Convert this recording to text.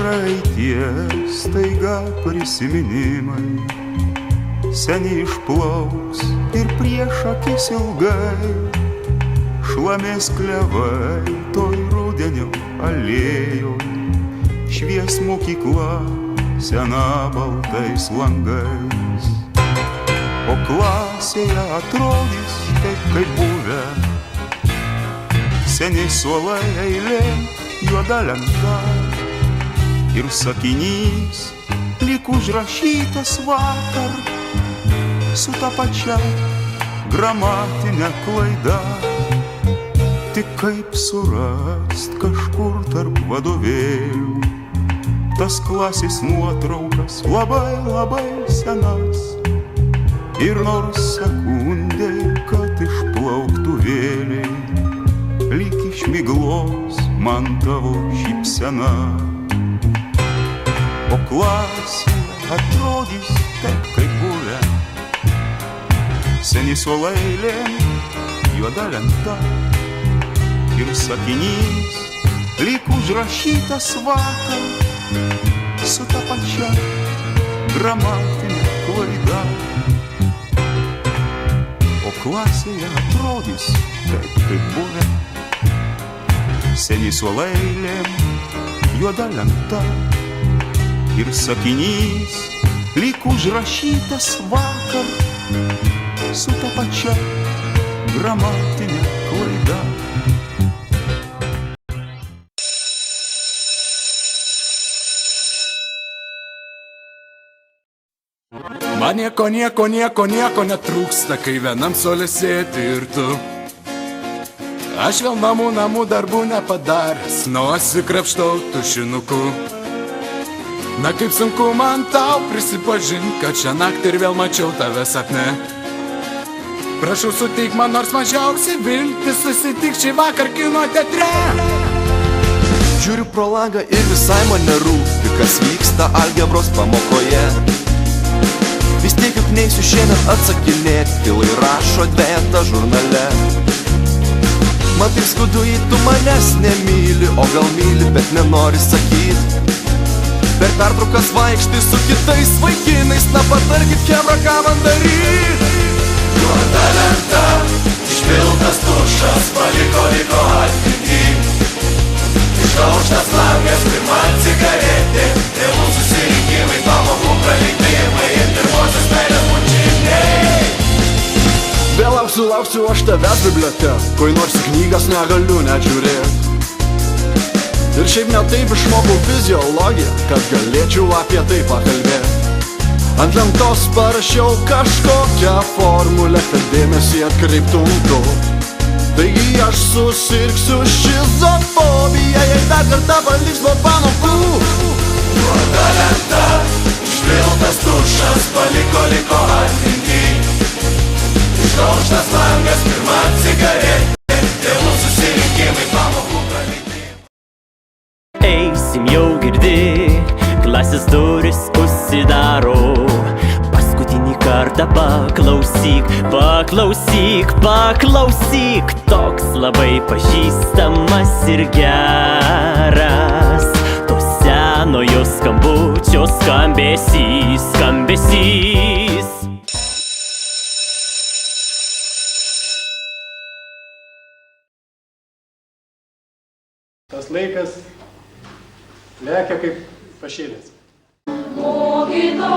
praeities staiga prisiminimai seniai išplauks ir prieš akis ilgai šlamės klevai toj rudenio alėjoj švies mokykla sena baltais langais, o klasėje atrodys taip kaip buvę seniai suolai eilė juoda lenta ir sakinys lyg užrašytas vakar su ta pačia gramatinė klaida. Tik kaip surast kažkur tarp vadovėlių tas klasės nuotraukas labai senas ir nors sekundė, kad išplauktų vėliai lyg iš miglos man tavo šypsena, o klasė atrodys taip kaip buvę seni suolai eilė juoda lenta ir sakinys lyg užrašytas vakar su ta pačia gramatinė klaida, o klasėje atrodys taip kaip buvę seni suolai eilė juoda lenta ir sakinys lyg užrašytas vakar su ta pačia gramatinė klaida. Man nieko netrūksta, kai vienam suole sėdi ir tu. Aš vėl namų darbų nepadaręs, nosį krapštau tušinuku. Na kaip sunku man tau prisipažint, kad šią naktį ir vėl mačiau tave sapne. Prašau suteik man nors mažiausiai viltį, susitik šį vakar kino teatre. Žiūriu pro langą ir visai man nerūpi, kas vyksta algebros pamokoje. Vis tiek juk neisiu šiandien atsakinėti, tylai rašo dvejeta žurnale. Man taip skaudu, jei tu manęs nemyli, o gal myli, bet nenori sakyt. Per pertraukas vaikštai su kitais vaikinais, na patarkit chebra, ką man daryt. Juoda lenta, išpiltas tušas, paliko atmintį. Išdaužtas langas, pirma cigaretė, tėvų susirinkimai, pamokų praleidimai ir pirmosios meilės bučiniai. Vėl lauksiu aš tavęs bibliotekoj, nors į knygas negaliu net žiūrėt. Ir šiaip ne taip išmokau fiziologiją, kad galėčiau apie tai pakalbėt. Ant lentos parašiau kažkokią formulę, kad dėmesį atkreiptum tu. Taigi aš susirgsiu šizofobija, jei dar kartą paliks nuo pamokų. Juoda lenta, išpiltas tušas, paliko atmintį. Išdaužtas langas, pirma cigaretė, tėvų susirinkimai, pamokų praleidimai. Eisim jau girdi, klasės duris užsidaro. Paskutinį kartą paklausyk, toks labai pažįstamas ir geras. To senojo skambučio skambesys. Tas laikas lekia kaip pašėlęs. Mokytojas